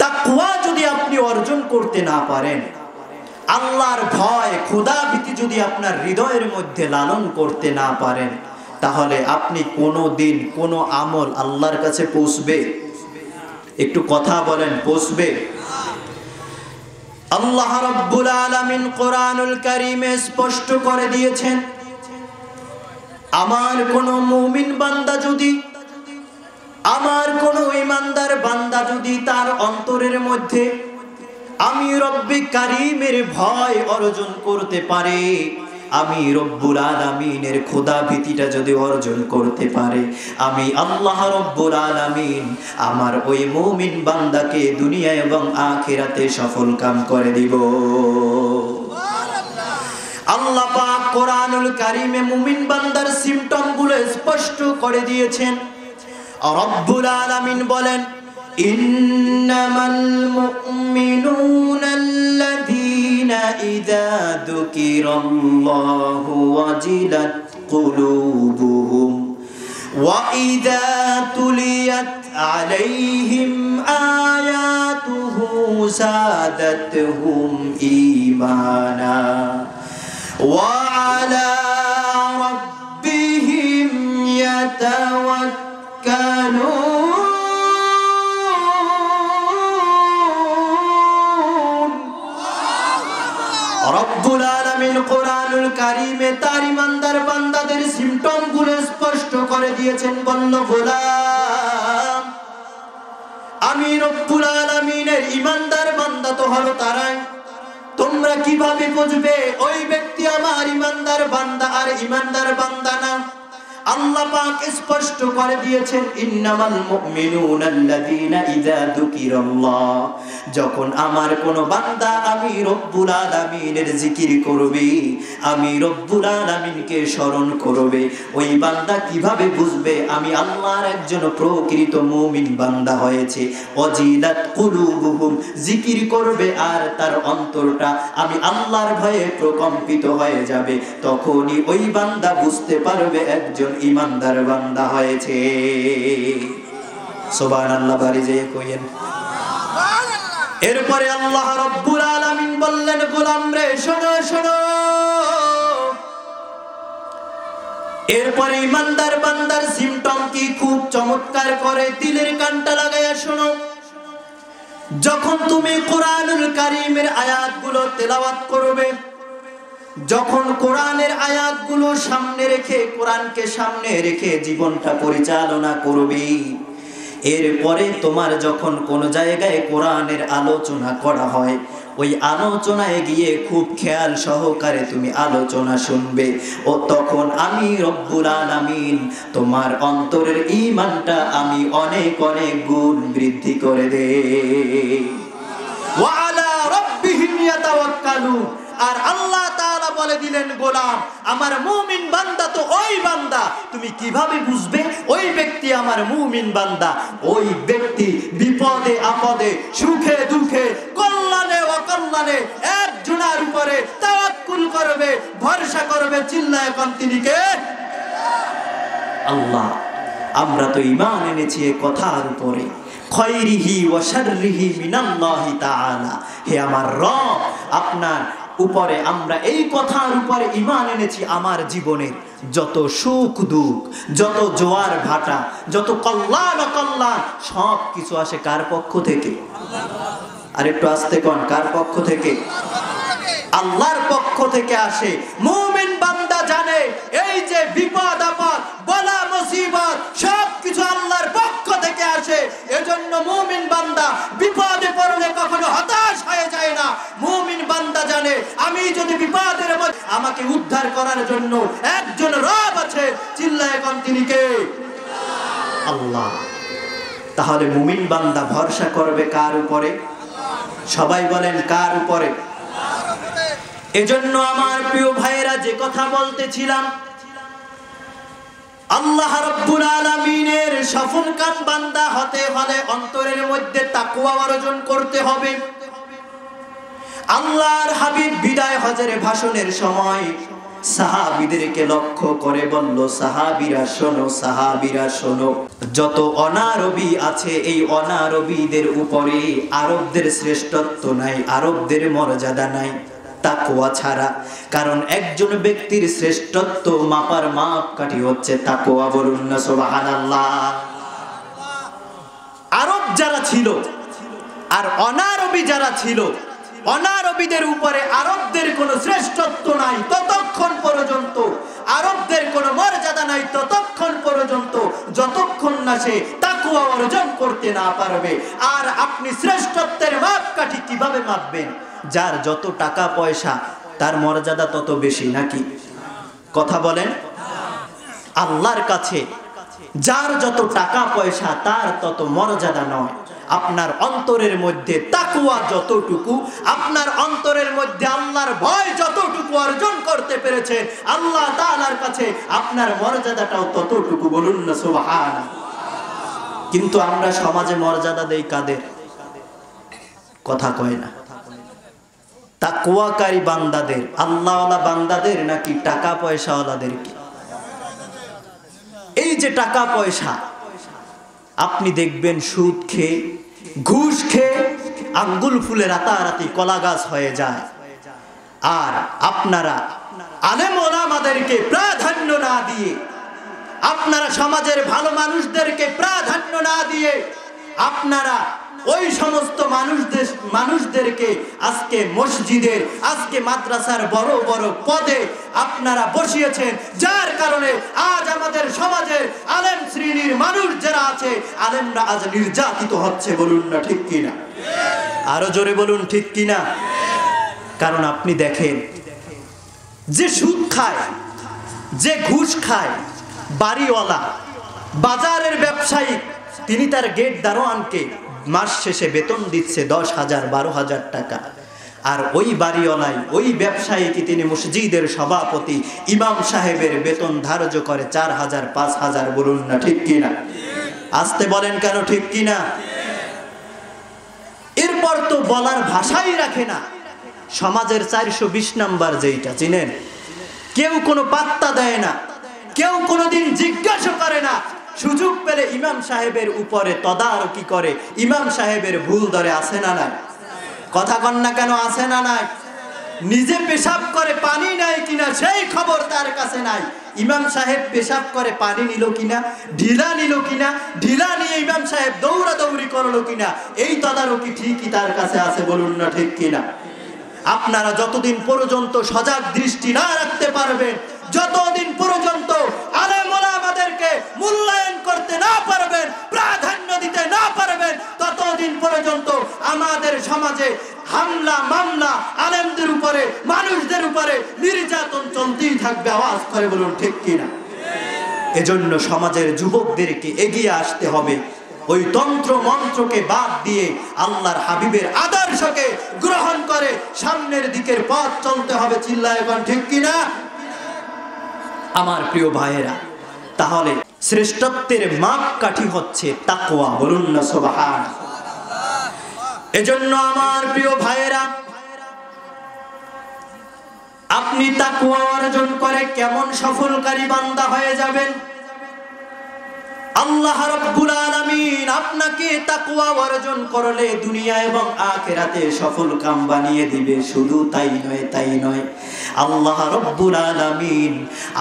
তাকওয়া যদি আপনি অর্জন করতে না পারেন, আল্লাহর ভয় খোদা ভীতি যদি আপনার হৃদয়ের মধ্যে লালন করতে না পারেন, তাহলে আপনি কোনোদিন কোনো আমল আল্লাহর কাছে পৌঁছবে? একটু কথা বলেন, পৌঁছবে? আল্লাহ রাব্বুল আলামিন কোরআনুল কারীমে স্পষ্ট করে দিয়েছেন, আমার কোন মুমিন বান্দা যদি, আমার কোন ঈমানদার বান্দা যদি তার অন্তরের মধ্যে আমি রব্বি কারীমের ভয় অর্জন করতে পারে, আমি রব্বুল আলামিনের খোদা ভীতিটা যদি অর্জন করতে পারে, আমি আল্লাহ রব্বুল আলামিন আমার ওই মুমিন বান্দাকে দুনিয়া এবং আখিরাতে সফল কাম করে দিব। আল্লাহ পাক কোরআনুল কারীমে মুমিন বান্দার সিম্পটম গুলো স্পষ্ট করে দিয়েছেন। রব্বুল আলামিন বলেন, ইন্নামাল মুমিনুনা আল্লাযীনা ইযা যুকিরাল্লাহু ওয়াজিলাত কুলুবুহুম ওয়া ইযা তুলিয়াত আলাইহিম আয়াতুহু যাদাতহুম ঈমানা ওয়া আলা রাব্বিহিম ইয়াতাওয়াক্কালুন। রব্বুল আলামিন কোরআনুল কারীমে তার ঈমানদার বান্দাদের সিম্পটম গুলো স্পষ্ট করে দিয়েছেন। বলল, গোলাম, আমি রব্বুল আলামিনের ঈমানদার বান্দা তো হলো তারাই। তোমরা কিভাবে বুঝবে ওই ব্যক্তি আমার ঈমানদার বান্দা আর ঈমানদার বান্দা না? আল্লাহ পাক স্পষ্ট করে দিয়েছেন, ইন্নামাল মুমিনুনা আল্লাযীনা ইযা যুকিরাল্লাহ, যখন আমার কোন বান্দা আমি রব্বুল আলামিনের জিকির করবে, আমি রব্বুল আলামিনকে স্মরণ করবে, ওই বান্দা কিভাবে বুঝবে আমি আল্লাহর একজন প্রকৃত মুমিন বান্দা হয়েছে? ওয়াজিলাত কুলুবুহুম, জিকির করবে আর তার অন্তরটা আমি আল্লাহর ভয়ে প্রকম্পিত হয়ে যাবে, তখনই ওই বান্দা বুঝতে পারবে একজন ঈমানদার বান্দা হয়েছে। সুবহানাল্লাহ, বাড়ি যেয়ে কইেন সুবহানাল্লাহ। এরপরে আল্লাহ রাব্বুল আলামিন বললেন, গোলাম রে শোনো শোনো। এরপরে ঈমানদার বান্দার সিম্পটম কি খুব চমৎকার করে দিলের কানটা লাগায়া শোনো। যখন তুমি কোরআনুল কারীমের আয়াতগুলো তেলাওয়াত করবে, যখন কোরআনের আয়াতগুলো সামনে রেখে, কোরআনকে সামনে রেখে জীবনটা পরিচালনা করবে, এরপরে তোমার যখন কোন জায়গায় কোরআনের আলোচনা করা হয়, ওই আলোচনায় গিয়ে খুব খেয়াল সহকারে তুমি আলোচনা শুনবে, ও তখন আমি রব্বুল আলামিন তোমার অন্তরের ঈমানটা আমি অনেক অনেক গুণ বৃদ্ধি করে দেই। ওয়া আলা রাব্বিহিম ইয়াতাওয়াক্কালুন। আর আল্লাহ তাআলা বলে দিলেন, গোলাম, আমার মুমিন বান্দা তো ওই বান্দা, তুমি কিভাবে বুঝবে ওই ব্যক্তি আমার মুমিন বান্দা? ওই ব্যক্তি বিপদে আপদে, সুখে দুঃখে, কল্যাণে অকল্যাণে একজনের উপরে তাওয়াক্কুল করবে, ভরসা করবে। চিল্লায় কোন তিনি কে? আল্লাহ। আমরা তো ঈমান এনেছি এই কথার উপরে, খায়রিহি ওয়া শাররিহি মিনাল্লাহি তাআলা। হে আমার রব, আপনার উপরে আমরা এই কথার উপরে ঈমান এনেছি, আমার জীবনের যত সুখ দুঃখ, যত জোয়ার ভাটা, যত কল্যাণ অকল্যাণ, সব কিছু আসে কার পক্ষ থেকে? আর একটু আস্তে কোন, কার পক্ষ থেকে? আল্লাহর পক্ষ থেকে আসে। মুমিন বান্দা জানে এই যে বিপদ আপদ, বলা মুসিবত, সব কিছু আল্লাহর পক্ষ থেকে আসে। এজন্য মুমিন বান্দা বিপদে পড়লে কখনো হতাশ হয়ে যায় না। মুমিন বান্দা জানে আমি যদি বিপদের মধ্যে, আমাকে উদ্ধার করার জন্য একজন রব আছে। চিল্লায় কোন তিনি কে? আল্লাহ। তাহলে মুমিন বান্দা ভরসা করবে কার উপরে? সবাই বলেন, কার উপরে? এজন্য আমার প্রিয় ভাইরা, যে কথা বলতেছিলাম, আল্লাহ রাব্বুল আলামিনের সফলকাম বান্দা হতে হলে অন্তরের মধ্যে তাকওয়া অর্জন করতে হবে। আল্লাহর হাবিব বিদায় হজের ভাষণের সময় সাহাবীদেরকে লক্ষ্য করে বলল, সাহাবীরা শোনো, সাহাবীরা শোনো, যত অনারবী আছে এই অনারবীদের উপরে আরবদের শ্রেষ্ঠত্ব নাই, আরবদের মর্যাদা নাই তাকওয়া ছাড়া। কারণ একজন ব্যক্তির শ্রেষ্ঠত্ব মাপার মাপকাঠি হচ্ছে তাকওয়া। বলুন না সুবহানাল্লাহ। আরব যারা ছিল আর অনারবী যারা ছিল, অনারবীদের উপরে আরবদের কোনো শ্রেষ্ঠত্ব নাই ততক্ষণ পর্যন্ত, আরবদের কোনো মর্যাদা নাই ততক্ষণ পর্যন্ত, যতক্ষণ না সে তাকওয়া অর্জন করতে না পারবে। আর আপনি শ্রেষ্ঠত্বের মাপকাঠি কিভাবে মাপবেন? যার যত টাকা পয়সা তার মর্যাদা তত বেশি নাকি? কথা বলেন। আল্লাহর কাছে যার যত টাকা পয়সা তার তত মর্যাদা নয়। আপনার অন্তরের মধ্যে তাকওয়া যতটুকু, আপনার অন্তরের মধ্যে আল্লাহর ভয় যতটুকু অর্জন করতে পেরেছেন, আল্লাহ তাআলার কাছে আপনার মর্যাদাটাও ততটুকু। বলুন না সুবহানাল্লাহ। কিন্তু আমরা সমাজে মর্যাদা দেই কাদের? কথা কয় না। তাকওয়াকারী বান্দাদের, আল্লাহওয়ালা বান্দাদের নাকি টাকা পয়সাওয়ালাদেরকে? এই যে টাকা পয়সা, আপনি দেখবেন সুদ খেয়ে, ঘুষ খেয়ে আঙ্গুল ফুলে রাতারাতি কলা গাছ হয়ে যায়। আর আপনারা আলেম ওলামাদেরকে প্রাধান্য না দিয়ে, আপনারা সমাজের ভালো মানুষদেরকে প্রাধান্য না দিয়ে, আপনারা ওই সমস্ত মানুষদেরকে আজকে মসজিদের, আজকে মাদ্রাসার বড় বড় পদে আপনারা বসিয়েছেন, যার কারণে আজ আমাদের সমাজের আলেম শ্রেণীর মানুষ যারা আছে, আলেমরা আজ নির্যাতিত হচ্ছে। বলুন না ঠিক কিনা? আরো জোরে বলুন ঠিক কিনা? কারণ আপনি দেখেন, যে সুদ খায়, যে ঘুষ খায়, বাড়িওয়ালা, বাজারের ব্যবসায়ী, তিনি তার গেট দারোয়ানকে মাস শেষে বেতন দিচ্ছে 10,000 12,000 টাকা। আর ওই বাড়িওয়ালাই, ওই ব্যবসায়ীকে তিনি মসজিদের সভাপতি ইমাম সাহেবের বেতন ধার্য করে 4,000 5,000। বলুন না ঠিক কিনা? আসতে বলেন কেন ঠিক কিনা? এরপর তো বলার ভাষাই রাখে না। সমাজের 420 নাম্বার যেইটা চিনেন, কেউ কোনো পাত্তা দেয় না, কেউ কোনোদিন জিজ্ঞাসা করে না। সুযোগ পেলে ইমাম সাহেবের উপরে তদারকি করে, ইমাম সাহেবের ভুল ধরে। আছে না নাই? কথা কন না কেন? আছে না নাই? নিজে পেশাব করে পানি নাই কিনা সেই খবর তার কাছে নাই। ইমাম সাহেব পেশাব করে পানি নিল কিনা, ঢিলা নিল কিনা, ঢিলা নিয়ে ইমাম সাহেব দৌড়াদৌড়ি করলো কিনা, এই তদারকি ঠিকই তার কাছে আছে। বলুন না ঠিক কিনা? আপনারা যতদিন পর্যন্ত সজাগ দৃষ্টি না রাখতে পারবেন, যতদিন পর্যন্ত আলেম ওলামাদেরকে মূল্যায়ন করতে না পারবেন, প্রাধান্য দিতে না পারবেন, ততদিন পর্যন্ত আমাদের সমাজে হামলা মামলা আলেমদের উপরে, মানুষদের উপরে নির্যাতন চলতেই থাকবে। আওয়াজ করে বলুন ঠিক কিনা? এজন্য সমাজের যুবকদেরকে এগিয়ে আসতে হবে। ওই তন্ত্র মন্ত্রকে বাদ দিয়ে আল্লাহর হাবিবের আদর্শকে গ্রহণ করে সামনের দিকের পথ চলতে হবে। চিল্লায় এখন ঠিক কিনা? আমার প্রিয় ভাইয়েরা, তাহলে শ্রেষ্ঠত্বের মাপকাঠি হচ্ছে তাকওয়া। বলুন না সুবহানাল্লাহ। এজন্য আমার প্রিয় ভাইয়েরা, আপনি তাকওয়া অর্জন করে কেমন সফলকারী বান্দা হয়ে যাবেন? আল্লাহ রাব্বুল আলামিন আপনাকে তাকওয়া অর্জন করলে দুনিয়া এবং আখিরাতে সফল কাম বানিয়ে দিবে। শুধু তাই নয়, আল্লাহ রাব্বুল আলামিন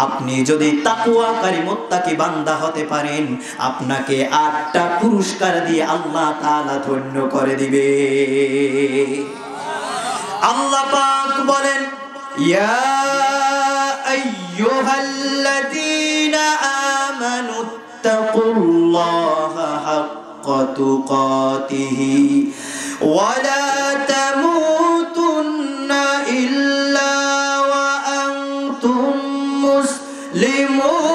আপনি যদি তাকওয়াকারী মুত্তাকি বান্দা হতে পারেন, আপনাকে 8টা পুরস্কার দিয়ে আল্লাহ তাআলা ধন্য করে দিবে। আল্লাহ পাক বলেন, ইয়া আইয়ুহাল্লাযীনা আমানু ইত্তাকুল্লাহা হাক্কা তুকাতিহি ওয়া লা তামুতুন্না ইল্লা ওয়া আনতুম মুসলিমুন।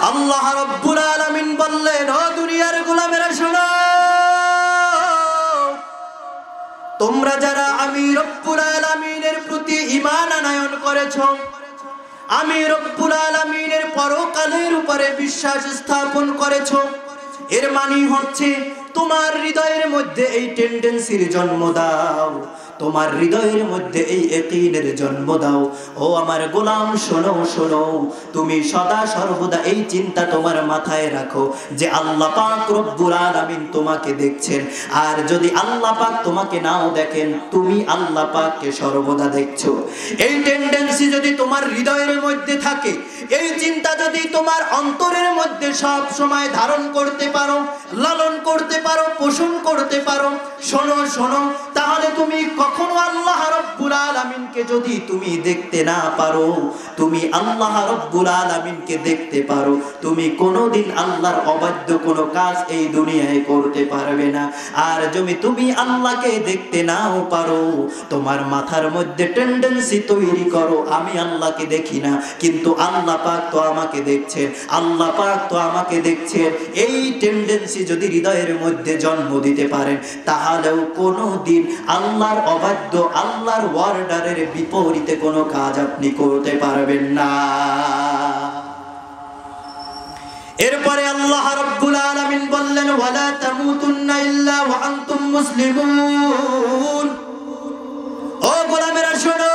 আল্লাহ রাব্বুল আলামিন বললেন, ও দুনিয়ার গোলামেরা শোনো, তোমরা যারা আমি রব্বুল আলামিনের প্রতি ঈমান আনয়ন করেছো, আমি রব্বুল আলামিনের পরকালের উপরে বিশ্বাস স্থাপন করেছো, এর মানে হচ্ছে তোমার হৃদয়ের মধ্যে এই টেন্ডেন্সির জন্ম দাও, তোমার হৃদয়ের মধ্যে এই ইয়াকিনের জন্ম দাও। ও আমার গোলাম শোনো শোনো, তুমি সদা সর্বদা এই চিন্তা তোমার মাথায় রাখো যে আল্লাহ পাক রব্বুল আলামিন তোমাকে দেখছেন। আর যদি আল্লাহ পাক তোমাকে নাও দেখেন, তুমি আল্লাহ পাককে সর্বদা দেখছো। এই টেন্ডেন্সি যদি তোমার হৃদয়ের মধ্যে থাকে, এই চিন্তা যদি তোমার অন্তরের মধ্যে সব সময় ধারণ করতে পারো, লালন করতে পারো, পোষণ করতে পারো, শোনো শোনো, তাহলে তুমি কখনো আল্লাহ রাব্বুল আলামিনকে যদি তুমি দেখতে না পারো, তুমি আল্লাহ রাব্বুল আলামিনকে দেখতে পারো, তুমি কোনোদিন আল্লাহর অবাধ্য কোনো কাজ এই দুনিয়ায় করতে পারবে না। আর যদি তুমি আল্লাহকে দেখতে নাও পারো, তোমার মাথার মধ্যে টেন্ডেন্সি তৈরি করো আমি আল্লাহকে দেখি না, কিন্তু আল্লাহ পাক তো আমাকে দেখছেন, আল্লাহ পাক তো আমাকে দেখছেন। এই টেন্ডেন্সি যদি হৃদয়ের মধ্যে জন্ম দিতে পারেন, তাহলেও কোনোদিন আল্লাহর অবাধ্য, আল্লাহর ওয়ার্ডারের বিপরীতে কোনো কাজ আপনি করতে পারবেন না। এরপরে আল্লাহ রাব্বুল আলামিন বললেন, ওয়ালা তামুতুন্না ইল্লা ওয়া আনতুম মুসলিমুন। ও গোলামেরা শোনো,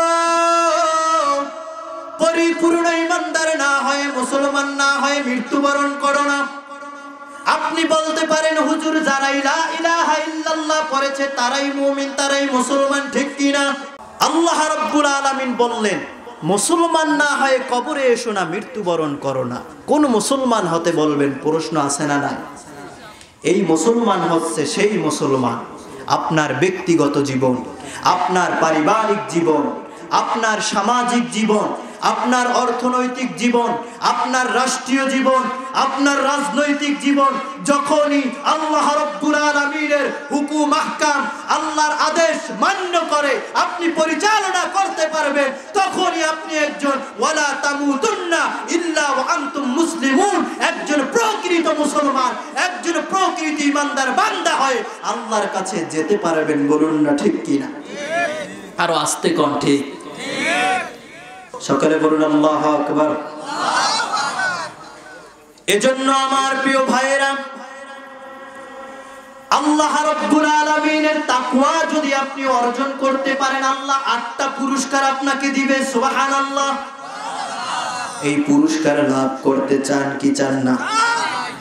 পরিপূর্ণ ঈমানদার না হয়ে, মুসলমান না হয়ে মৃত্যুবরণ করো না। আপনি বলতে পারেন, হুজুর যারা লা ইলাহা ইল্লাল্লাহ পড়েছে তারাই মুমিন, তারাই মুসলমান, ঠিক কি না? আল্লাহ রাব্বুল আলামিন বললেন, মুসলমান না হয়ে কবরে এসো না, মৃত্যুবরণ করো না। কোন মুসলমান হতে বলবেন? প্রশ্ন আছে না নাই? এই মুসলমান হচ্ছে সেই মুসলমান, আপনার ব্যক্তিগত জীবন, আপনার পারিবারিক জীবন, আপনার সামাজিক জীবন, আপনার অর্থনৈতিক জীবন, আপনার রাষ্ট্রীয় জীবন, আপনার রাজনৈতিক জীবন, যখনই আল্লাহ রাব্বুল আলামিনের হুকুম আহকাম, আল্লাহর আদেশ মান্য করে আপনি পরিচালনা করতে পারবেন, তখনই আপনি একজন ওয়ালা তামুতুন্না ইল্লা ওয়া আনতুম মুসলিমুন, একজন প্রকৃত মুসলমান, একজন প্রকৃত ঈমানদার বান্দা হয়ে আল্লাহর কাছে যেতে পারবেন। বলুন না ঠিক কিনা? আরো আস্তে কোন? ঠিক। সকলে বলুন আল্লাহু আকবার। এজন্য আমার প্রিয় ভাইয়েরা, আল্লাহ রাব্বুল আলামিনের তাকওয়া যদি আপনি অর্জন করতে পারেন, আল্লাহ 8টা পুরস্কার আপনাকে দিবে। সুবহানাল্লাহ। এই পুরস্কার লাভ করতে চান কি চান না?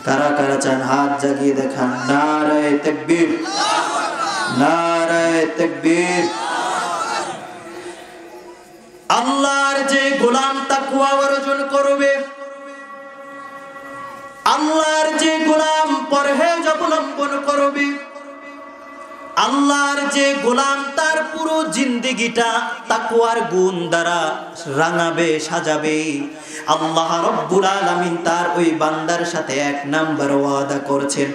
কারা কারা চান? হাত জাগিয়ে দেখান। নারায়ে তাকবীর, নারায়ে তাকবীর। আল্লাহর যে গোলাম তাকওয়া অর্জন করবে, আল্লাহর যে গোলাম পরহেজ অবলম্বন করবে, আল্লাহর যে গোলাম তার পুরো জিন্দেগিটা তাকওয়ার গুণ দ্বারা রাঙাবে, সাজাবে, আল্লাহ রাব্বুল আলামিন তার ওই বান্দার সাথে 1 নাম্বার ওয়াদা করেছেন,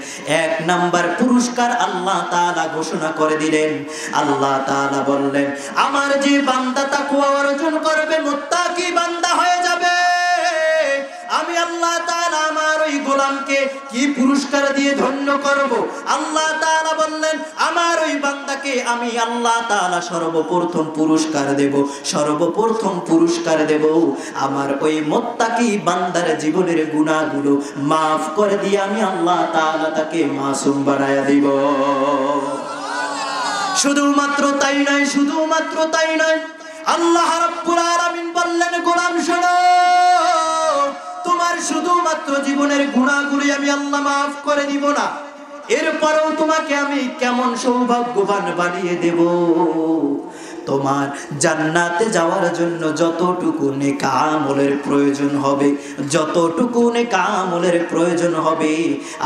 1 নাম্বার পুরস্কার আল্লাহ তাআলা ঘোষণা করে দিলেন। আল্লাহ তাআলা বললেন, আমার যে বান্দা তাকওয়া অর্জন করবে, মুত্তাকি বান্দা হয়ে যাবে, আমি আল্লাহ তাআলা আমার ওই গোলামকে কি পুরস্কার দিয়ে ধন্য করব? আল্লাহ তাআলা বললেন, আমার ওই বান্দাকে আমি আল্লাহ তাআলা সর্বপ্রথম পুরস্কার দেব, সর্বপ্রথম পুরস্কার দেব আমার ওই মুত্তাকি বান্দার জীবনের গুনাহগুলো maaf করে দিয়ে আমি আল্লাহ তাআলা তাকে মাসুম বানায়া দিব। শুধুমাত্র তাই নয়, শুধুমাত্র তাই নয়, আল্লাহ রাব্বুল আলামিন বললেন, গোলাম শোনো, তোমার শুধুমাত্র জীবনের গুনাহগুলি আমি আল্লাহ maaf করে দিব না, এরপরেও তোমাকে আমি কেমন সৌভাগ্যবান বানিয়ে দেব, তোমার জান্নাতে যাওয়ার জন্য যতটুকু নেক আমলের প্রয়োজন হবে, যতটুকু নেক আমলের প্রয়োজন হবে,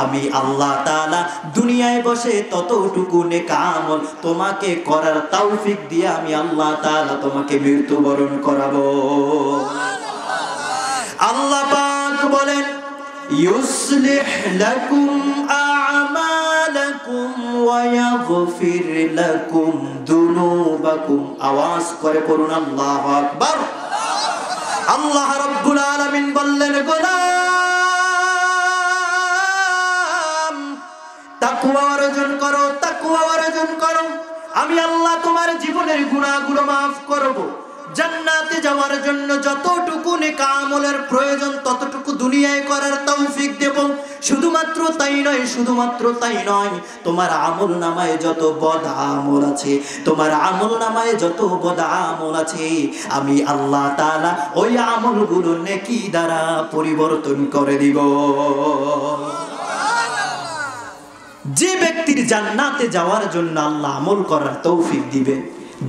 আমি আল্লাহ তাআলা দুনিয়ায় বসে ততটুকু নেক আমল তোমাকে করার তৌফিক দিয়ে আমি আল্লাহ তাআলা তোমাকে মৃত্যুবরণ করাবো। আল্লাহ পাক বলেন, ইউসলিহ লাকুম আ'মালাকুম ওয়া ইয়াগফির লাকুম যুনুবাকুম। আওয়াজ করে পড়ুন আল্লাহু আকবার। আল্লাহ রাব্বুল আলামিন বললেন, গোলাম তাকওয়া অর্জন করো, তাকওয়া অর্জন করো, আমি আল্লাহ তোমার জীবনের গুনাহগুলো maaf করব, জান্নাতে যাওয়ার জন্য যতটুকু নেক আমলের প্রয়োজন ততটুকু দুনিয়ায় করার তৌফিক দেব, শুধুমাত্র তাই নয়, তোমার আমল নামায় যত বদ আমল আছে, তোমার আমল নামায় যত বদ আমল আছে, আমি আল্লাহ তাআলা ওই আমলগুলো নেকি দ্বারা পরিবর্তন করে দিব। যে ব্যক্তির জান্নাতে যাওয়ার জন্য আল্লাহ আমল করার তৌফিক দিবেন,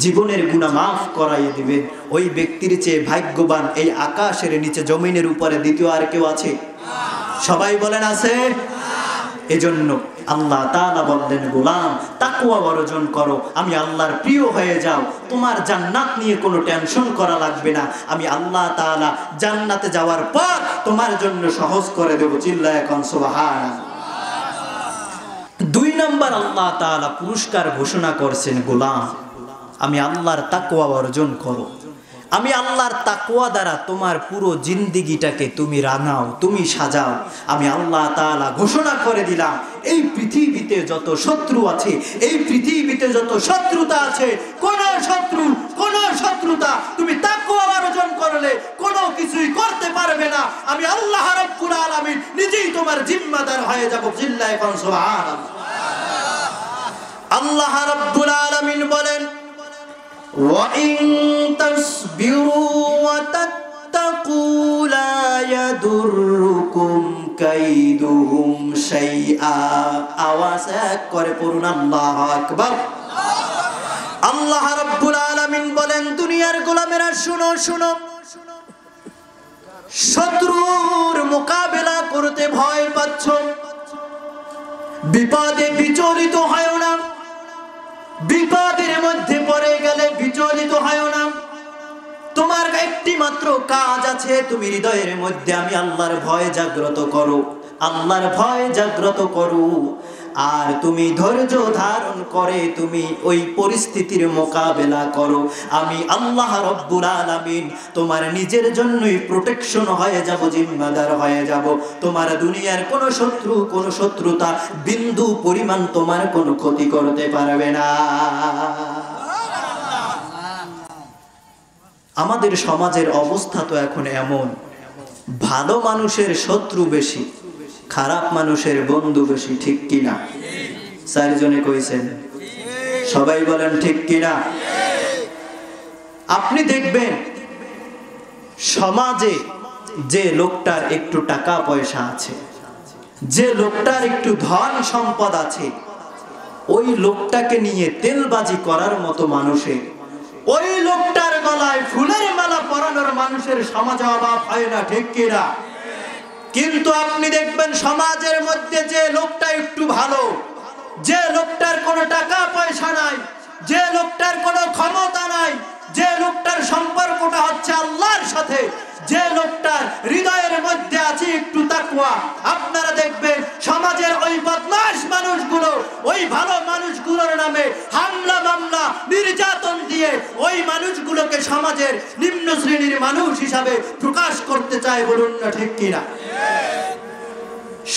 জীবনের গুনাহ মাফ করাইয়ে দিবেন, ওই ব্যক্তির চেয়ে ভাগ্যবান এই আকাশের নিচে জমিনের উপরে দ্বিতীয় আর কেউ আছে? সবাই বলেন আছে? এজন্য আল্লাহ তাআলা বললেন, গোলাম তাকওয়া অর্জন করো, আমি আল্লাহর প্রিয় হয়ে যাও, তোমার জান্নাত নিয়ে কোনো টেনশন করা লাগবে না, আমি আল্লাহ তাআলা জান্নাতে যাওয়ার পর তোমার জন্য সহজ করে দেব। চিল্লায়ে কোন সুবহানাল্লাহ। 2 নম্বর আল্লাহ তাআলা পুরস্কার ঘোষণা করছেন, গোলাম আমি আল্লাহর তাকওয়া অর্জন করো, আমি আল্লাহর তাকওয়া দ্বারা তোমার পুরো জিন্দেগিটাকে তুমি রাঙাও, তুমি সাজাও। আমি আল্লাহ তাআলা ঘোষণা করে দিলাম, এই পৃথিবীতে যত শত্রু আছে, এই পৃথিবীতে যত শত্রুতা আছে, কোন শত্রুতা তুমি তাকওয়া অর্জন করলে কোনো কিছুই করতে পারবে না। আমি আল্লাহ রাব্বুল আলামিন নিজেই তোমার জিম্মাদার হয়ে যাব। চিল্লায়ে কোন সুবহানাল্লাহ। আল্লাহ রাব্বুল আলামিন বলেন, وَإِن تَصْبِرُوا وَتَتَّقُوا لَا يَضُرُّكُمْ كَيْدُهُمْ شَيْئًا। আওয়াজ এক করে পড়ুন আল্লাহু আকবার। আল্লাহ রাব্বুল আলামিন বলেন, দুনিয়ার গোলামেরা শুনো, শত্রুর মোকাবেলা করতে ভয় পাচ্ছ, বিপদে বিচলিত হয় না, বিপদের মধ্যে পড়ে গেলে বিচলিত হয় না। তোমার একটি মাত্র কাজ আছে, তুমি হৃদয়ের মধ্যে আমি আল্লাহর ভয় জাগ্রত করো, আল্লাহর ভয় জাগ্রত করো, আর তুমি ধৈর্য ধারণ করে তুমি ওই পরিস্থিতির মোকাবেলা করো। আমি আল্লাহ রাব্বুল আলামিন তোমার নিজের জন্যই প্রোটেকশন হয়ে যাব, জিম্মাদার হয়ে যাব। তোমার দুনিয়ার কোন শত্রু, কোন শত্রুতা বিন্দু পরিমাণ তোমার কোনো ক্ষতি করতে পারবে না। আমাদের সমাজের অবস্থা তো এখন এমন, ভালো মানুষের শত্রু বেশি, খারাপ মানুষের বন্ধু বেশি, ঠিক কিনা? 4 জনে কইছেন, সবাই বলেন ঠিক কিনা? আপনি দেখবেন সমাজে যে লোকটার একটু টাকা পয়সা আছে, যে লোকটার একটু ধন সম্পদ আছে, ওই লোকটাকে নিয়ে তেলবাজি করার মতো মানুষের, ওই লোকটার গলায় ফুলের মালা পরানোর মানুষের সমাজে অভাব হয় না, ঠিক কিনা? কিন্তু আপনি দেখবেন সমাজের মধ্যে যে লোকটা একটু ভালো, যে লোকটার কোনো টাকা পয়সা নাই, যে লোকটার কোনো ক্ষমতা নাই, যে লোকটার সম্পর্কটা হচ্ছে আল্লাহর সাথে, যে লোকটার হৃদয়ের মধ্যে আছে একটু তাকওয়া, আপনারা দেখবেন সমাজের ওই বদমাশ মানুষগুলো ওই ভালো মানুষগুলোর নামে হামলা মামলা নির্যাতন দিয়ে ওই মানুষগুলোকে সমাজের নিম্ন শ্রেণীর মানুষ হিসাবে প্রকাশ করতে চায়। বলুন না ঠিক কিনা?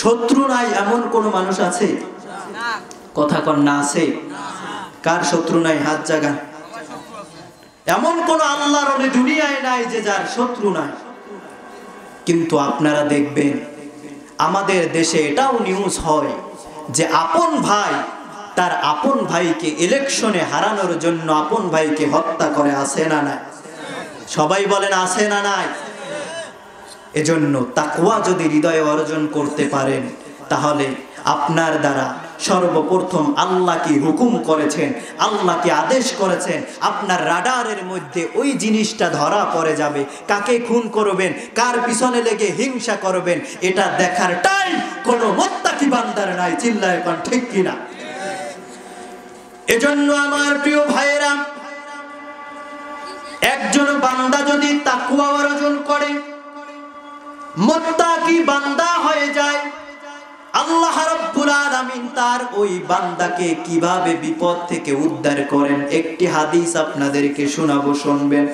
শত্রু নাই এমন কোন মানুষ আছে? কথা কন না, আছে? কার শত্রু নাই? হাত জাগান। এমন কোন আল্লাহর ওলি দুনিয়ায় নাই যে যার শত্রু নাই। কিন্তু আপনারা দেখবেন আমাদের দেশে এটাও নিউজ হয় যে আপন ভাই তার আপন ভাইকে ইলেকশনে হারানোর জন্য আপন ভাইকে হত্যা করে, আছে না নাই? সবাই বলেন আছে না নাই? এজন্য তাকওয়া যদি হৃদয়ে অর্জন করতে পারেন, তাহলে আপনার দ্বারা সর্বপ্রথম আল্লাহ কি হুকুম করেছেন, আল্লাহ কি আদেশ করেছেন, আপনার রাডারের মধ্যে ওই জিনিসটা ধরা পড়ে যাবে। কাকে খুন করবেন, কার পিছনে লেগে হিংসা করবেন, এটা দেখার টাইম কোনো মুত্তাকি বান্দার নাই। চিল্লায় কোন ঠিক কিনা? এজন্য আমার প্রিয় ভাইয়েরা, একজন বান্দা যদি তাকওয়া অর্জন করে, মুত্তাকি বান্দা হয়ে যায়, আল্লাহ রাব্বুল আলামিন তার ওই বান্দাকে কিভাবে বিপদ থেকে উদ্ধার করেন একটি হাদিস আপনাদেরকে শোনাবো, শুনবেন।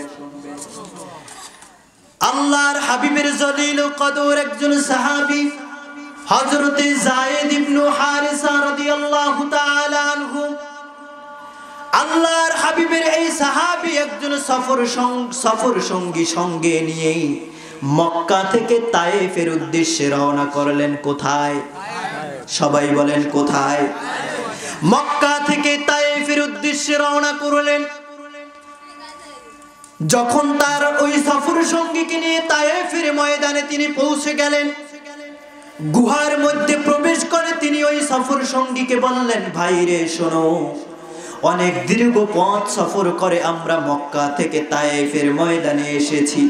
আল্লাহর হাবিবের জলিল কদর একজন সাহাবী হযরত যায়েদ ইবনে হারিসা রাদিয়াল্লাহু তাআলা আনহু, আল্লাহর হাবিবের এই সাহাবী একজন সফর সঙ্গী সঙ্গে নিয়ে মক্কা থেকে তায়েফের উদ্দেশ্যে রওনা করলেন। কোথায়? সবাই বলেন কোথায়? মক্কা থেকে তায়েফের উদ্দেশ্যে রওনা করলেন। যখন তার ওই সফর সঙ্গীকে নিয়ে তায়েফের ময়দানে তিনি পৌঁছে গেলেন, গুহার মধ্যে প্রবেশ করে তিনি ওই সফর সঙ্গীকে বললেন, ভাই রে শোনো, অনেক দীর্ঘ পথ সফর করে আমরা মক্কা থেকে তায়েফের ময়দানে এসেছি।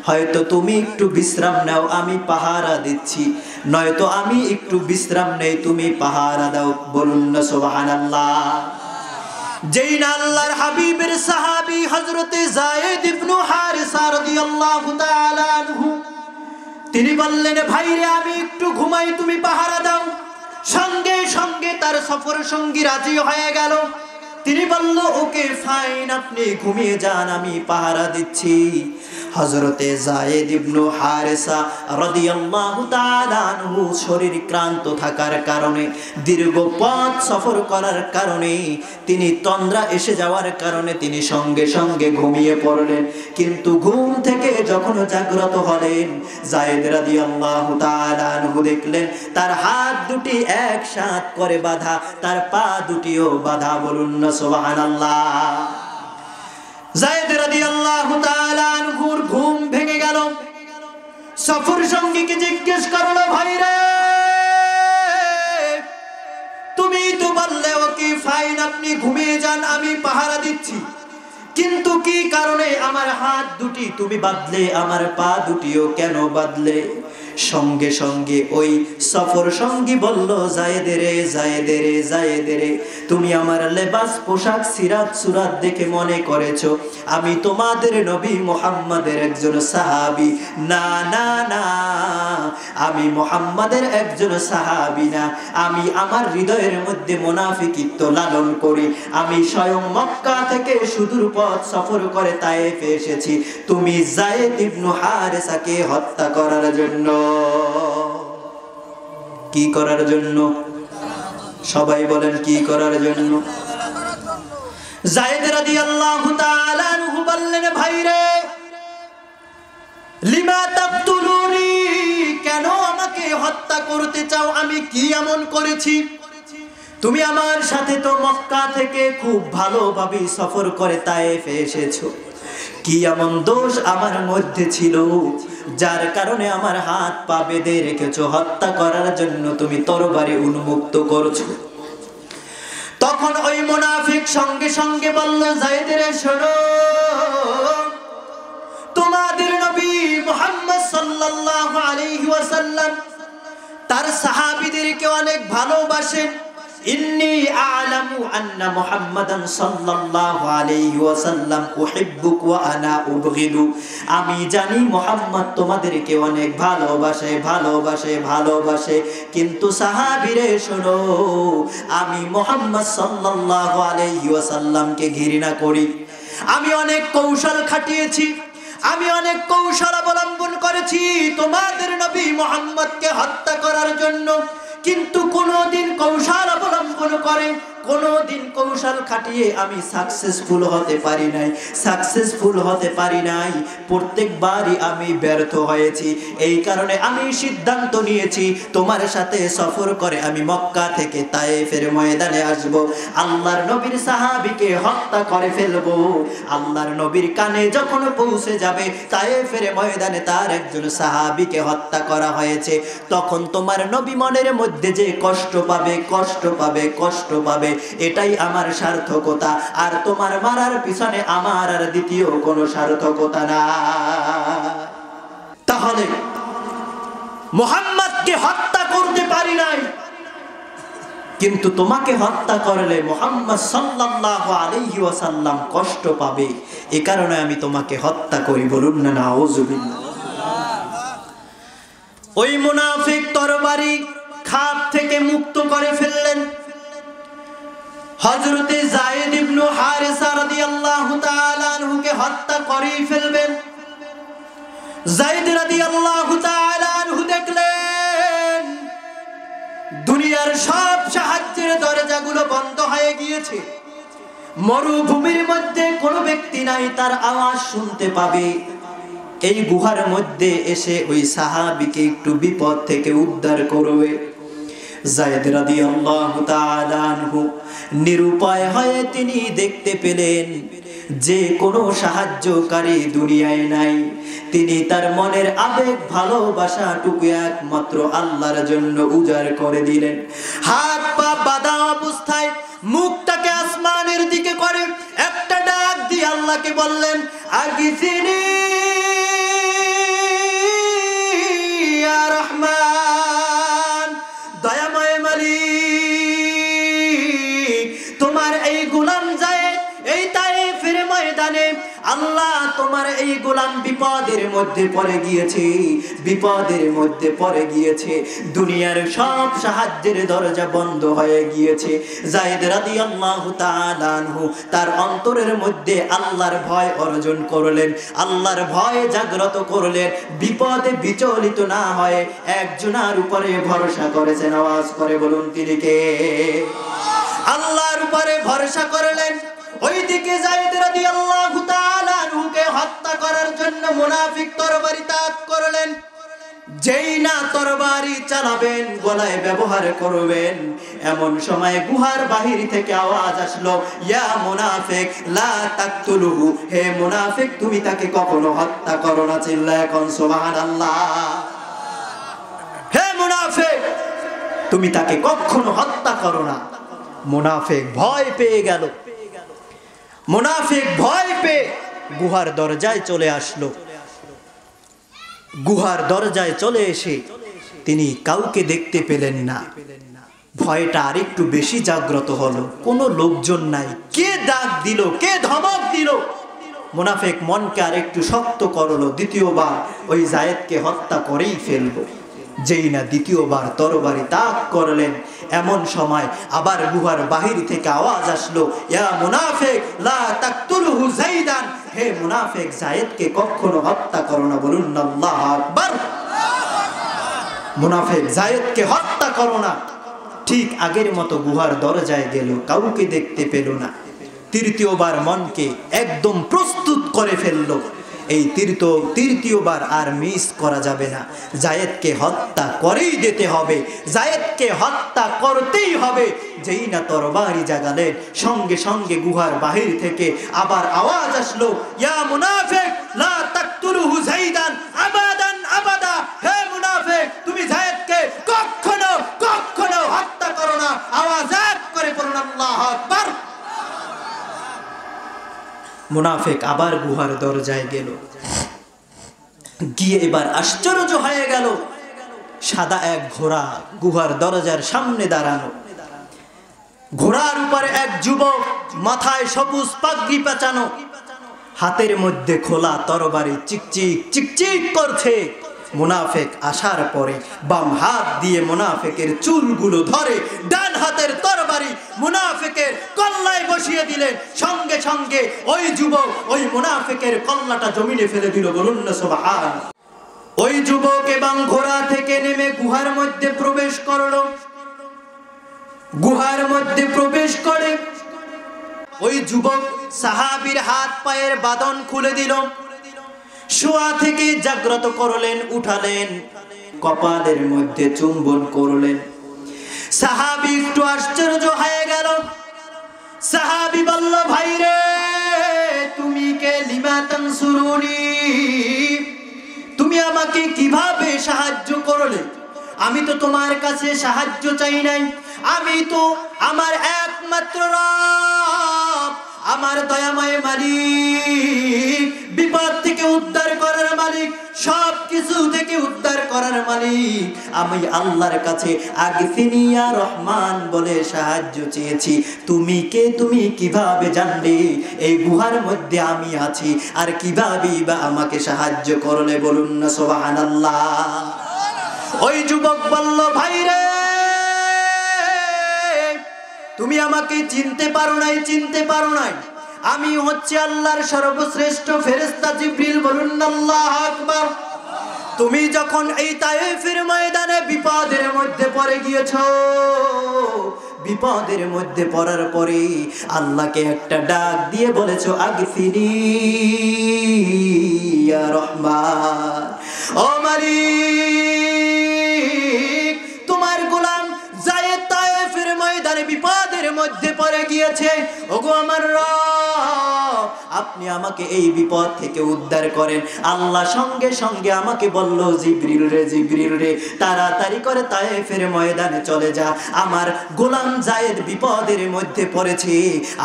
হয়তো তুমি একটু বিশ্রাম নাও, আমি পাহারা দিচ্ছি, নয়তো আমি একটু বিশ্রাম নেই, তুমি পাহারা দাও। বলুন না সুবহানাল্লাহ। যেই না আল্লাহর হাবিবের সাহাবী হযরতে যায়েদ ইবনে হারিসা রাদিয়াল্লাহু তাআলা আনহু, তিনি বললেন, ভাই রে আমি একটু ঘুমাই, তুমি পাহারা দাও। সঙ্গে সঙ্গে তার সফর সঙ্গী রাজি হয়ে গেল। তিনি বলল, ওকে ফাইন, আপনি ঘুমিয়ে যান, আমি পাহারা দিচ্ছি। হযরতে যায়েদ ইবনে হারিসা রাদিয়াল্লাহু তাআলা আনহু শরীর ক্লান্ত থাকার কারণে, দীর্ঘ পথ সফর করার কারণে, তিনি তন্দ্রা এসে যাওয়ার কারণে তিনি সঙ্গে সঙ্গে ঘুমিয়ে পড়লেন। কিন্তু ঘুম থেকে যখন জাগ্রত হলেন, যায়েদ রাদিয়াল্লাহু তাআলা আনহু দেখলেন তার হাত দুটি একসাথে করে বাঁধা, তার পা দুটিও বাঁধা। বলুন না সুবহানাল্লাহ। যায়েদ রাদিয়াল্লাহু তাআলা আনহুর ঘুম ভেঙে গেল। সফর সঙ্গীকে জিজ্ঞেস করলো, ভাই রে তুমি তো বললে ওকে ফাইন, আপনি ঘুমিয়ে যান, আমি পাহারা দিচ্ছি, কিন্তু কি কারণে আমার হাত দুটি তুমি বাঁধলে, আমার পা দুটিও কেন বাঁধলে? সঙ্গে সঙ্গে ওই সফর সঙ্গী বলল, যায়েদে রে, যায়েদে রে, যায়েদে রে, তুমি আমার লেবাস, পোশাক, সিরাত সুরাত দেখে মনে করেছো আমি তোমাদের নবী মুহাম্মাদের একজন সাহাবী। না না না, আমি মুহাম্মাদের একজন সাহাবী না, আমি আমার হৃদয়ের মধ্যে মুনাফিকিত্ব লালন করি। আমি স্বয়ং মক্কা থেকে সুদূর পথ সফর করে তায়েফে এসেছি তুমি যায়েদ ইবনে হারিসাকে হত্যা করার জন্য। কি করার জন্য? সবাই বলেন কি করার জন্য? যায়েদ রাদিয়াল্লাহু তাআলা আনহু বললেন, ভাই রে লিমা তাকতুলুনি, কেন আমাকে হত্যা করতে চাও? আমি কি এমন করেছি? তুমি আমার সাথে তো মক্কা থেকে খুব ভালোভাবে সফর করে তায়েফে এসেছো, কি এমন দোষ আমার মধ্যে ছিল যার কারণে আমার হাত পা বেঁধে রেখেছো? হত্যা করার জন্য তুমি তরবারি উন্মুক্ত করছো। তখন ওই মুনাফিক সঙ্গে সঙ্গে বলল, যায়েদ রে শোনো, তোমাদের নবী মুহাম্মদ সাল্লাল্লাহু আলাইহি ওয়াসাল্লাম তার সাহাবীদেরকে অনেক ভালোবাসেন। ইন্নী আ'লামু আন্না মুহাম্মাদান সাল্লাল্লাহু আলাইহি ওয়াসাল্লাম উহিব্বুক ওয়া আনা উবগিদু, আমি জানি মুহাম্মদ তোমাদেরকে অনেক ভালোবাসে, ভালোবাসে, ভালোবাসে, কিন্তু সাহাবীরে শোনো, আমি মুহাম্মদ সাল্লাল্লাহু আলাইহি ওয়াসাল্লামকে ঘৃণা করি। আমি অনেক কৌশল খাটিয়েছি, আমি অনেক কৌশল অবলম্বন করেছি তোমাদের নবী মুহাম্মদকে হত্যা করার জন্য, কিন্তু কোনদিন কৌশল অবলম্বন করে, কোনদিন কৌশল খাটিয়ে আমি সাকসেসফুল হতে পারি নাই, সাকসেসফুল হতে পারি নাই। প্রত্যেকবারই আমি ব্যর্থ হয়েছি। এই কারণে আমি সিদ্ধান্ত নিয়েছি তোমার সাথে সফর করে আমি মক্কা থেকে তায়েফের ময়দানে আসব, আল্লাহর নবীর সাহাবীকে হত্যা করে ফেলব। আল্লাহর নবীর কানে যখন পৌঁছে যাবে তায়েফের ময়দানে তার একজন সাহাবীকে হত্যা করা হয়েছে, তখন তোমার নবী মনের মধ্যে যে কষ্ট পাবে, কষ্ট পাবে, কষ্ট পাবে, এটাই আমার সার্থকতা। আর তোমার মারার পিছনে আমার আর দ্বিতীয় কোনো সার্থকতা না। তাহলে মুহাম্মদকে হত্যা করতে পারি নাই, কিন্তু তোমাকে হত্যা করলে মুহাম্মদ সাল্লাল্লাহু আলাইহি ওয়াসাল্লাম কষ্ট পাবে, এ কারণে আমি তোমাকে হত্যা করি। বলুন না নাউযুবিল্লাহ। ওই মুনাফিক তরবারি খাপ থেকে মুক্ত করে ফেললেন। হযরতে যায়েদ ইবনে হারিসা রাদিয়াল্লাহু তাআলা আনহুকে হত্যা করেই ফেলবেন। যায়েদ রাদিয়াল্লাহু তাআলা আনহু দেখলেন দুনিয়ার সব সাহায্যের দরজাগুলো বন্ধ হয়ে গিয়েছে, মরুভূমির মধ্যে কোনো ব্যক্তি নাই তার আওয়াজ শুনতে পাবে, এই গুহার মধ্যে এসে ওই সাহাবীকে একটু বিপদ থেকে উদ্ধার করবে। যায়েদ রাদিয়াল্লাহু তাআলা আনহু নিরুপায় হয়ে তিনি দেখতে পেলেন যে কোনো সাহায্যকারী দুনিয়ায় নাই। তিনি তার মনের আবেগ ভালোবাসাটুকু একমাত্র আল্লাহর জন্য উজাড় করে দিলেন। হাত পা বাঁধা অবস্থায় মুখটাকে আসমানের দিকে করে একটা ডাক দিয়ে আল্লাহকে বললেন, আগিসিনি ইয়া রহমান, দয়াময় মালিক, তোমার এই গোলাম যায়েদ এই তায়েফের ময়দানে আল্লাহ তোমার এই গোলাম বিপদের মধ্যে পড়ে গিয়েছে, বিপদের মধ্যে পড়ে গিয়েছে। দুনিয়ার সব সাহায্যের দরজা বন্ধ হয়ে গিয়েছে। যায়েদ রাদিয়াল্লাহু তাআলা আনহু তার অন্তরের মধ্যে আল্লাহর ভয় অর্জন করলেন, আল্লাহর ভয় জাগ্রত করলেন। বিপদে বিচলিত না হয়ে একজনের উপরে ভরসা করেছেন। আওয়াজ করে বলুন তিনি কে? আল্লাহর উপরে ভরসা করলেন। ওইদিকে যায়েদ রাদিয়াল্লাহু তাআলা আনহুকে হত্যা করার জন্য মুনাফিক তরবারি তাক করলেন। যেই না তরবারি চালাবেন, গলায় ব্যবহার করবেন, এমন সময় গুহার বাহির থেকে আওয়াজ আসলো, ইয়া মুনাফিক লা তাকতুলুহু, হে মুনাফিক তুমি তাকে কখনো হত্যা করো না। চিল্লায় এখন সুবহানাল্লাহ। হে মুনাফিক তুমি তাকে কখনো হত্যা করো না। মুনাফিক ভয় পেয়ে গেল। মুনাফিক ভয় পেয়ে গুহার দরজায় চলে আসলো। গুহার দরজায় চলে এসে তিনি কাউকে দেখতে পেলেন না। ভয়টা আরেকটু বেশি জাগ্রত হলো। কোনো লোকজন নাই। কে ডাক দিল, কে ধমক দিল? মুনাফিক মনকে আরেকটু শক্ত করলো, দ্বিতীয়বার ওই যায়েদকে হত্যা করেই ফেলবো। যেই না দ্বিতীয়বার তরবারি তাক করলেন, এমন সময় আবার গুহার বাহির থেকে আওয়াজ আসলো, ইয়া মুনাফিক লা তাকতুলহু যায়েদান, হে মুনাফিক যায়েদকে কখনো হত্যা করো না। বলুন আল্লাহু আকবার। মুনাফিক যায়েদকে হত্যা করো না। ঠিক আগের মতো গুহার দরজায় গেল, কাউকে দেখতে পেল না। তৃতীয়বার মনকে একদম প্রস্তুত করে ফেললো, এই তৃতীয়বার আর মিস করা যাবে না। যায়েদকে হত্যা করেই দিতে হবে, যায়েদকে হত্যা করতেই হবে। যেই না তরবারি জাগালেন, সঙ্গে সঙ্গে গুহার বাহির থেকে আবার আওয়াজ আসলো, ইয়া মুনাফিক লা তাকতুলহু যায়েদান আবাদান আবাদা, হে মুনাফিক তুমি যায়েদকে কখনো কখনো হত্যা করো না। আওয়াজ এক করে পড়ুন আল্লাহু আকবার। মুনাফিক আবার গুহার দরজায় গেল, গিয়ে এবার আশ্চর্য হয়ে গেল। সাদা এক ঘোড়া গুহার দরজার সামনে দাঁড়ানো। ঘোড়ার উপরে এক যুবক, মাথায় সবুজ পাগড়ি পেঁচানো, হাতের মধ্যে খোলা তরবারি চিকচিক চিকচিক করছে। মুনাফিক আসার পরে বাম হাত দিয়ে মুনাফিকের চুলগুলো ধরে ডান হাতের তরবারি মুনাফিকের কল্লায় বসিয়ে দিলেন। সঙ্গে সঙ্গে ওই যুবক ওই মুনাফিকের কল্লাটা জমিনে ফেলে দিল। বলুন না সুবহান। ওই যুবক এবং ঘোড়া থেকে নেমে গুহার মধ্যে প্রবেশ করলো। গুহার মধ্যে প্রবেশ করে ওই যুবক সাহাবীর হাত পায়ের বাঁধন খুলে দিল। শোয়া থেকে জাগ্রত করলেন, উঠালেন, কপালের মধ্যে চুম্বন করলেন। সাহাবী একটু আশ্চর্য হয়ে গেল। সাহাবী বলল, ভাই রে তুমি কে? লিমা তানসুরুনি, তুমি আমাকে কিভাবে সাহায্য করলে? আমি তো তোমার কাছে সাহায্য চাই নাই। আমি তো আমার একমাত্র রব, আমার দয়াময় মালিক, বিপদ থেকে উদ্ধার করার মালিক, সব কিছু থেকে উদ্ধার করার মালিক, আমি আল্লাহর কাছে আগফিনি ইয়া রহমান বলে সাহায্য চেয়েছি। তুমি কে? তুমি কিভাবে জানলে এই গুহার মধ্যে আমি আছি? আর কিভাবে বা আমাকে সাহায্য করলে? বলুন না সুবহানাল্লাহ। ওই যুবক বলল, ভাই রে তুমি আমাকে চিনতে পারো নাই, চিনতে পারো নাই। আমি হচ্ছে আল্লাহর সর্বশ্রেষ্ঠ ফেরেশতা জিবরিল। বলুন আল্লাহু আকবার। তুমি যখন এই তায়েফের ময়দানে বিপদের মধ্যে পড়ে পড়ে গিয়েছো। বিপদের মধ্যে পড়ার পরে আল্লাহকে একটা ডাক দিয়ে বলেছো, আগফিরি ইয়া রহমান, ও মালিক তোমার গোলাম যায়েদ তায়েফের ময়দানে বিপদের মধ্যে পড়ে গিয়েছে। ওগো আমার রব, আপনি আমাকে এই বিপদ থেকে উদ্ধার করেন। আল্লাহ সঙ্গে সঙ্গে আমাকে বলল, জিবরিল রে তাড়াতাড়ি করে তায়েফের ময়দানে চলে যা, আমার গোলাম যায়েদ বিপদের মধ্যে পড়েছে,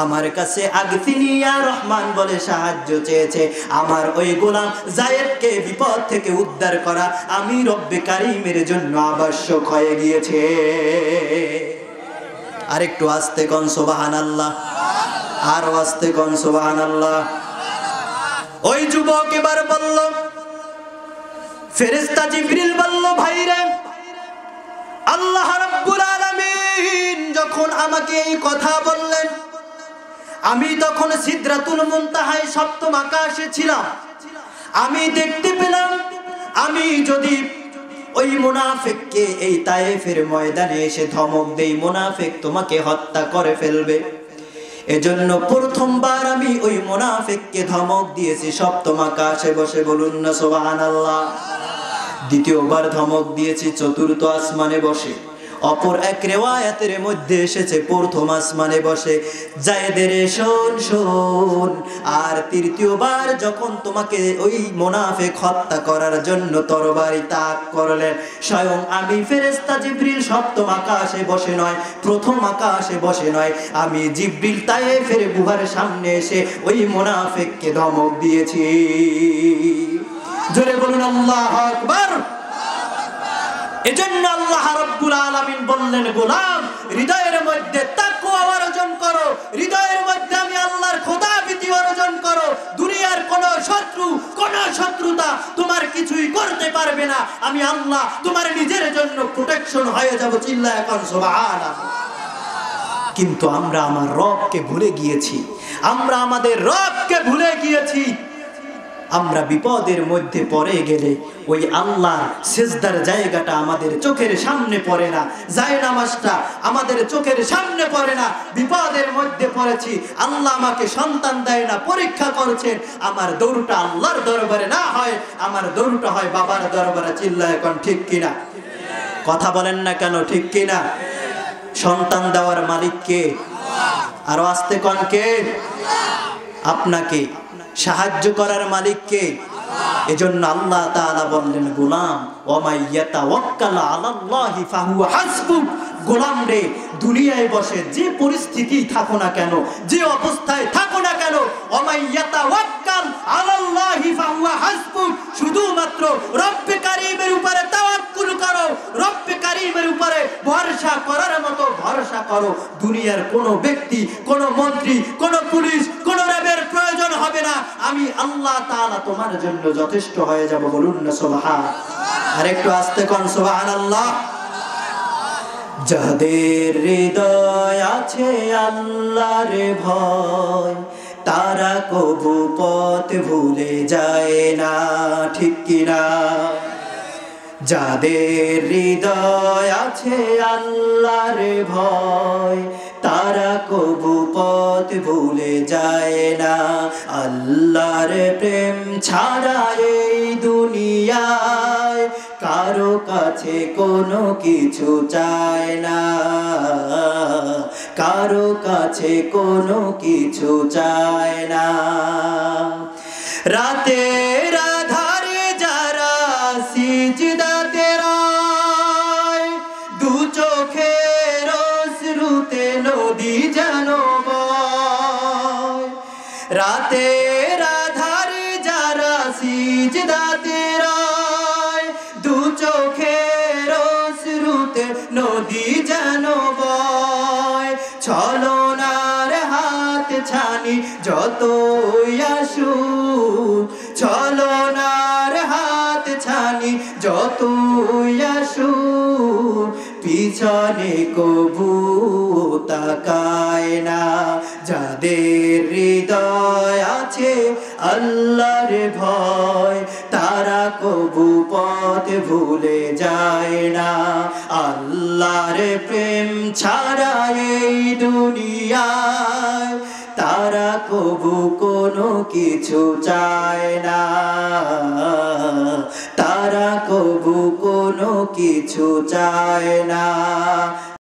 আমার কাছে আগফিনি ইয়া রহমান বলে সাহায্য চেয়েছে। আমার ওই গোলাম যায়েদকে বিপদ থেকে উদ্ধার করা আমি রব্বে কারীমের জন্য আবশ্যক হয়ে গিয়েছে। আরেকটু আস্তে কোন সুবহানাল্লাহ, আরো আস্তে কোন সুবহানাল্লাহ। ওই যুবক এবার বলল, ফেরেশতা জিবরিল বলল, ভাইরে আল্লাহ রাব্বুল আলামিন যখন আমাকে এই কথা বললেন, আমি তখন সিদরাতুল মুনতাহায় সপ্তম আকাশে ছিলাম। আমি দেখতে পেলাম, আমি যদি ওই মুনাফিককে এই তায়েফের ময়দানে এসে ধমক দেই, মুনাফিক তোমাকে হত্যা করে ফেলবে। এজন্য প্রথমবার আমি ওই মুনাফিককে ধমক দিয়েছি সপ্তম আকাশে বসে, বলুন না সুবহানাল্লাহ। দ্বিতীয়বার ধমক দিয়েছি চতুর্থ আসমানে বসে। অপর এক রিওয়ায়াতের মধ্যে এসেছে প্রথম আসমানে বসে, যায়েদের শোন শোন। আর তৃতীয়বার যখন তোমাকে ওই মুনাফিক হত্যা করার জন্য তরবারি তাক করলেন, স্বয়ং আমি ফেরেশতা জিবরিল সপ্তম আকাশে বসে নয়, প্রথম আকাশে বসে নয়, আমি জিবরিল তায়েফের গুহার সামনে এসে ওই মুনাফিককে ধমক দিয়েছি। জোরে বলুন আল্লাহু আকবার। এজন্য আল্লাহ রাব্বুল আলামিন বললেন, গোলাম হৃদয়ের মধ্যে তাকওয়া অর্জন করো, হৃদয়ের মধ্যে আমি আল্লাহর খোদাভীতি অর্জন করো। দুনিয়ার কোন শত্রু, কোন শত্রুতা তোমার কিছুই করতে পারবে না। আমি আল্লাহ তোমার নিজের জন্য প্রোটেকশন হয়ে যাব। চিল্লায়ে কোন সুবহানাল্লাহ। কিন্তু আমরা আমার রবকে ভুলে গিয়েছি, আমরা আমাদের রবকে ভুলে গিয়েছি। আমরা বিপদের মধ্যে পড়ে গেলে ওই আল্লাহর সিজদার জায়গাটা আমাদের চোখের সামনে পড়ে না, জায়নামাজটা আমাদের চোখের সামনে পড়ে না। বিপদের মধ্যে পড়েছি, আল্লাহ আমাকে সন্তান দেয় না, পরীক্ষা করছেন, আমার দৌড়টা আল্লাহর দরবারে না হয়, আমার দৌড়টা হয় বাবার দরবারে। চিল্লায় এখন ঠিক কিনা? কথা বলেন না কেন, ঠিক কিনা? সন্তান দেওয়ার মালিক কে? আরো আস্তে কোন কে? আপনাকে সাহায্য করার মালিক কে? এজন্য আল্লাহ তাআলা বললেন, গোলাম ওয়ামাই ইয়াতাওয়াক্কাল আলাল্লাহি ফাহুয়া হাসবুক। গোলাম রে, দুনিয়ায় বসে যে পরিস্থিতি থাকো না কেন, যে অবস্থায় থাকো না কেন, ওয়ামাই ইয়াতাওয়াক্কাল আলাল্লাহি ফাহুয়া হাসবুক, শুধুমাত্র রব্বে কারীমের উপরে তাওয়াক্কুল করো, রব্বে কারীমের উপরে ভরসা করার মতো ভরসা করো। দুনিয়ার কোনো ব্যক্তি, কোনো মন্ত্রী, কোনো পুলিশ, কোনো র্যাবের প্রয়োজন হবে না। আমি আল্লাহ তাআলা তোমার জন্য যথেষ্ট হয়ে যাব। বলুন না সুবহানাল্লাহ। আরেকটু আস্তে কোন সুবহানাল্লাহ। যাদের হৃদয় আছে আল্লাহর ভয়, তারা কবু পথ ভুলে যায় না, ঠিক কিনা? যাদের হৃদয় আছে আল্লাহর ভয়, তারা কবু পথ ভুলে যায় না। আল্লাহর প্রেম ছাড়া এই দুনিয়ায় কারো কাছে কোনো কিছু চায় না, কারো কাছে কোনো কিছু চায় না। রাতের আধারে যারা সিজদাতে রয়, দু চোখের অশ্রুতে নদী যেন বয়। রাতের আধারে যারা সিজদাতে রয়, দু চোখের অশ্রুতে নদী যেন বয়। ছলনার হাত ছানি যতই আসুক, ছলনার হাত ছানি যতই আসুক, পিছনে কবু তাকায় না। যাদের হৃদয় আছে আল্লাহর ভয়, তারা কবু পথ ভুলে যায় না। আল্লাহর প্রেম ছাড়া এই দুনিয়ায় তারা কবু কোনো কিছু চায় না। তারা কবু কোনো কিছু চায় না।